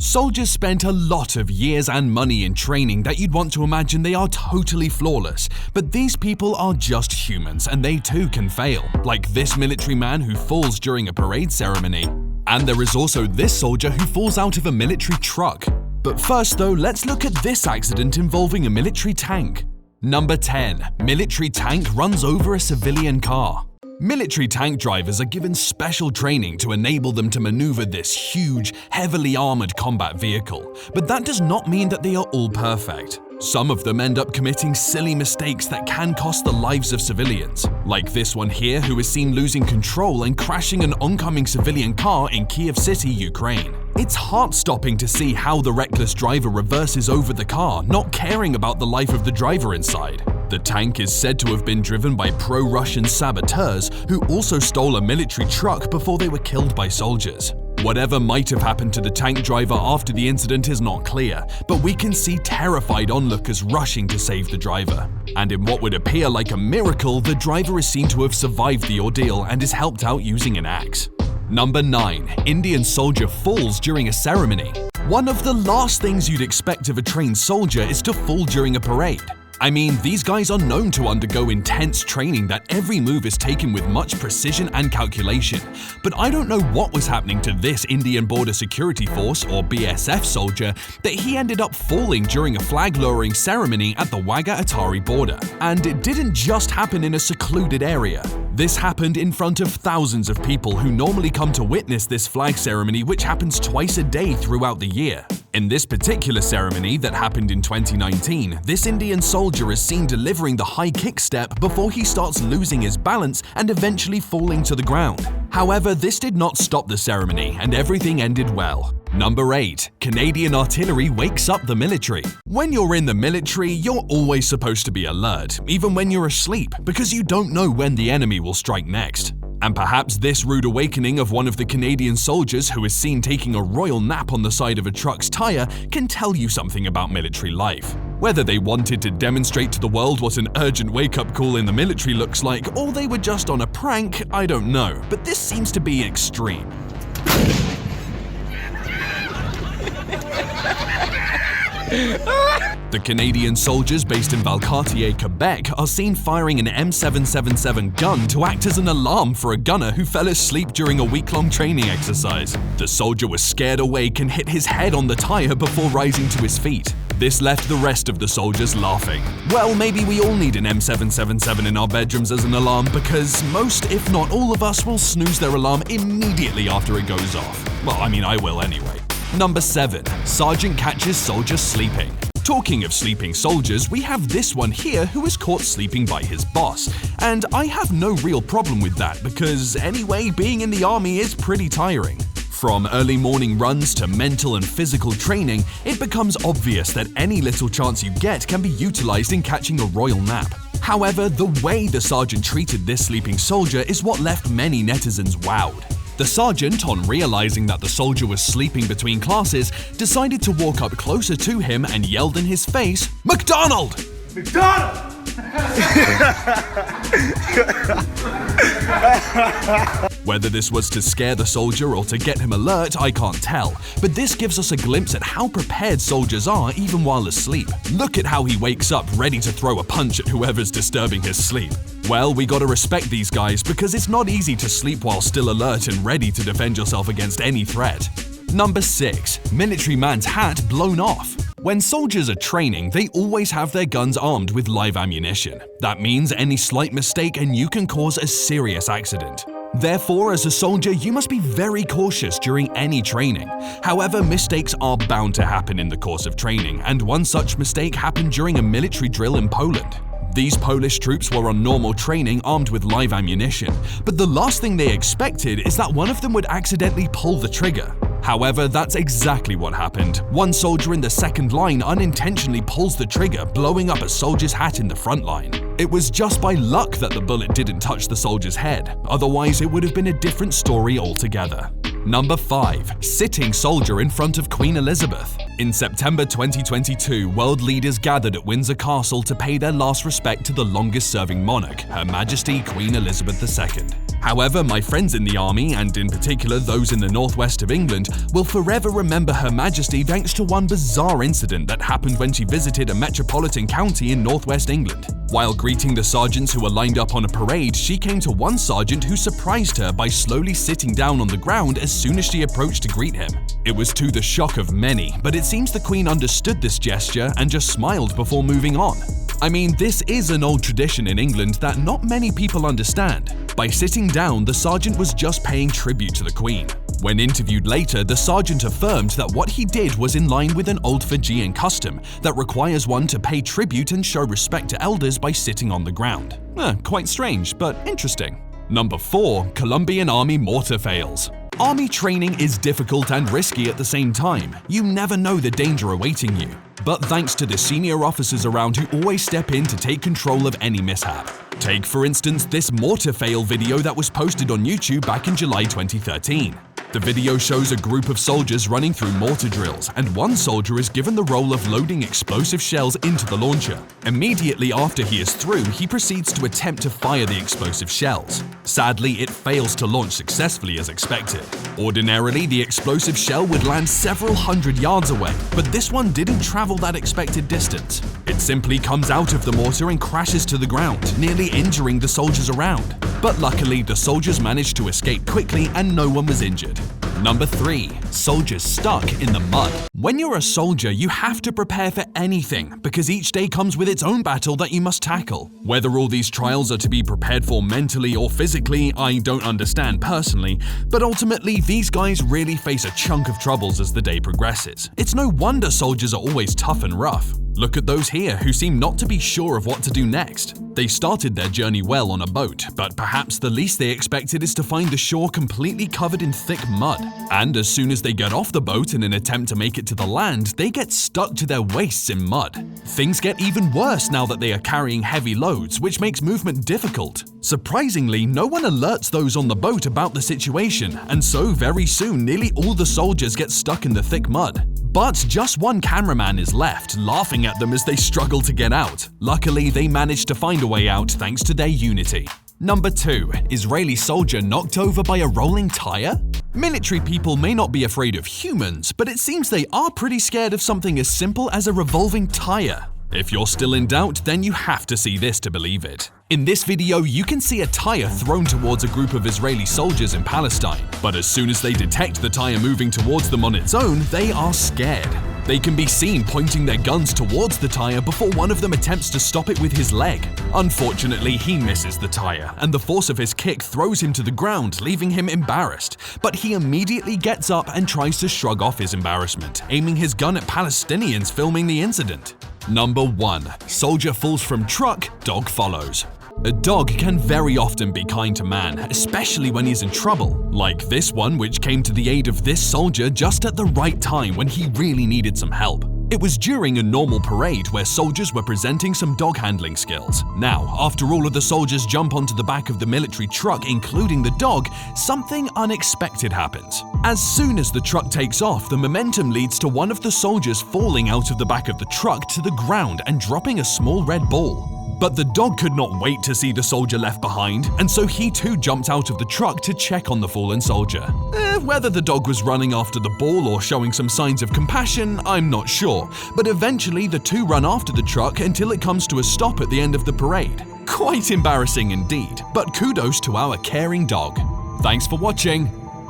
Soldiers spent a lot of years and money in training that you'd want to imagine they are totally flawless, but these people are just humans and they too can fail, like this military man who falls during a parade ceremony. And there is also this soldier who falls out of a military truck. But first though, let's look at this accident involving a military tank. Number 10. Military tank runs over a civilian car. Military tank drivers are given special training to enable them to maneuver this huge, heavily armored combat vehicle, but that does not mean that they are all perfect. Some of them end up committing silly mistakes that can cost the lives of civilians, like this one here who is seen losing control and crashing an oncoming civilian car in Kyiv City, Ukraine. It's heart-stopping to see how the reckless driver reverses over the car, not caring about the life of the driver inside. The tank is said to have been driven by pro-Russian saboteurs who also stole a military truck before they were killed by soldiers. Whatever might have happened to the tank driver after the incident is not clear, but we can see terrified onlookers rushing to save the driver. And in what would appear like a miracle, the driver is seen to have survived the ordeal and is helped out using an axe. Number 9. Indian soldier falls during a ceremony. One of the last things you'd expect of a trained soldier is to fall during a parade. I mean, these guys are known to undergo intense training that every move is taken with much precision and calculation. But I don't know what was happening to this Indian Border Security Force or BSF soldier that he ended up falling during a flag-lowering ceremony at the Wagah-Atari border. And it didn't just happen in a secluded area. This happened in front of thousands of people who normally come to witness this flag ceremony, which happens twice a day throughout the year. In this particular ceremony that happened in 2019, this Indian soldier is seen delivering the high kick step before he starts losing his balance and eventually falling to the ground. However, this did not stop the ceremony and everything ended well. Number 8. Canadian artillery wakes up the military. When you're in the military, you're always supposed to be alert, even when you're asleep, because you don't know when the enemy will strike next. And perhaps this rude awakening of one of the Canadian soldiers who is seen taking a royal nap on the side of a truck's tire can tell you something about military life. Whether they wanted to demonstrate to the world what an urgent wake-up call in the military looks like, or they were just on a prank, I don't know, but this seems to be extreme. The Canadian soldiers based in Valcartier, Quebec are seen firing an M777 gun to act as an alarm for a gunner who fell asleep during a week-long training exercise. The soldier was scared awake and hit his head on the tire before rising to his feet. This left the rest of the soldiers laughing. Well, maybe we all need an M777 in our bedrooms as an alarm because most, if not all of us, will snooze their alarm immediately after it goes off. Well, I mean, I will anyway. Number 7. Sergeant catches soldier sleeping. Talking of sleeping soldiers, we have this one here who is caught sleeping by his boss. And I have no real problem with that because anyway, being in the army is pretty tiring. From early morning runs to mental and physical training, it becomes obvious that any little chance you get can be utilized in catching a royal nap. However, the way the sergeant treated this sleeping soldier is what left many netizens wowed. The sergeant, on realizing that the soldier was sleeping between classes, decided to walk up closer to him and yelled in his face, "McDonald! McDonald!" Whether this was to scare the soldier or to get him alert, I can't tell, but this gives us a glimpse at how prepared soldiers are even while asleep. Look at how he wakes up ready to throw a punch at whoever's disturbing his sleep. Well, we gotta respect these guys because it's not easy to sleep while still alert and ready to defend yourself against any threat. Number 6. Military man's hat blown off. When soldiers are training, they always have their guns armed with live ammunition. That means any slight mistake and you can cause a serious accident. Therefore, as a soldier, you must be very cautious during any training. However, mistakes are bound to happen in the course of training, and one such mistake happened during a military drill in Poland. These Polish troops were on normal training armed with live ammunition, but the last thing they expected is that one of them would accidentally pull the trigger. However, that's exactly what happened. One soldier in the second line unintentionally pulls the trigger, blowing up a soldier's hat in the front line. It was just by luck that the bullet didn't touch the soldier's head, otherwise it would have been a different story altogether. Number 5. Sitting soldier in front of Queen Elizabeth. In September 2022, world leaders gathered at Windsor Castle to pay their last respect to the longest-serving monarch, Her Majesty Queen Elizabeth II. However, my friends in the army, and in particular those in the northwest of England, will forever remember Her Majesty thanks to one bizarre incident that happened when she visited a metropolitan county in northwest England. While greeting the sergeants who were lined up on a parade, she came to one sergeant who surprised her by slowly sitting down on the ground as soon as she approached to greet him. It was to the shock of many, but it seems the Queen understood this gesture and just smiled before moving on. I mean, this is an old tradition in England that not many people understand. By sitting down, the sergeant was just paying tribute to the Queen. When interviewed later, the sergeant affirmed that what he did was in line with an old Fijian custom that requires one to pay tribute and show respect to elders by sitting on the ground. Quite strange, but interesting. Number 4. Colombian Army mortar fails. Army training is difficult and risky at the same time. You never know the danger awaiting you. But thanks to the senior officers around who always step in to take control of any mishap. Take, for instance, this mortar fail video that was posted on YouTube back in July 2013. The video shows a group of soldiers running through mortar drills, and one soldier is given the role of loading explosive shells into the launcher. Immediately after he is through, he proceeds to attempt to fire the explosive shells. Sadly, it fails to launch successfully as expected. Ordinarily, the explosive shell would land several hundred yards away, but this one didn't travel that expected distance. It simply comes out of the mortar and crashes to the ground, nearly injuring the soldiers around. But luckily, the soldiers managed to escape quickly and no one was injured. Number 3. Soldiers stuck in the mud. When you're a soldier, you have to prepare for anything because each day comes with its own battle that you must tackle. Whether all these trials are to be prepared for mentally or physically, I don't understand personally, but ultimately these guys really face a chunk of troubles as the day progresses. It's no wonder soldiers are always tough and rough. Look at those here who seem not to be sure of what to do next. They started their journey well on a boat, but perhaps the least they expected is to find the shore completely covered in thick mud. And as soon as they get off the boat in an attempt to make it to the land, they get stuck to their waists in mud. Things get even worse now that they are carrying heavy loads, which makes movement difficult. Surprisingly, no one alerts those on the boat about the situation, and so very soon nearly all the soldiers get stuck in the thick mud. But just one cameraman is left, laughing at them as they struggle to get out. Luckily, they managed to find a way out thanks to their unity. Number 2. Israeli soldier knocked over by a rolling tire? Military people may not be afraid of humans, but it seems they are pretty scared of something as simple as a revolving tire. If you're still in doubt, then you have to see this to believe it. In this video, you can see a tire thrown towards a group of Israeli soldiers in Palestine. But as soon as they detect the tire moving towards them on its own, they are scared. They can be seen pointing their guns towards the tire before one of them attempts to stop it with his leg. Unfortunately, he misses the tire, and the force of his kick throws him to the ground, leaving him embarrassed. But he immediately gets up and tries to shrug off his embarrassment, aiming his gun at Palestinians filming the incident. Number 1. Soldier falls from truck, dog follows. A dog can very often be kind to man, especially when he's in trouble, like this one which came to the aid of this soldier just at the right time when he really needed some help. It was during a normal parade where soldiers were presenting some dog handling skills. Now, after all of the soldiers jump onto the back of the military truck, including the dog, something unexpected happens. As soon as the truck takes off, the momentum leads to one of the soldiers falling out of the back of the truck to the ground and dropping a small red ball. But the dog could not wait to see the soldier left behind, and so he too jumped out of the truck to check on the fallen soldier. Whether the dog was running after the ball or showing some signs of compassion, I'm not sure, but eventually the two run after the truck until it comes to a stop at the end of the parade. Quite embarrassing indeed, but kudos to our caring dog. Thanks for watching.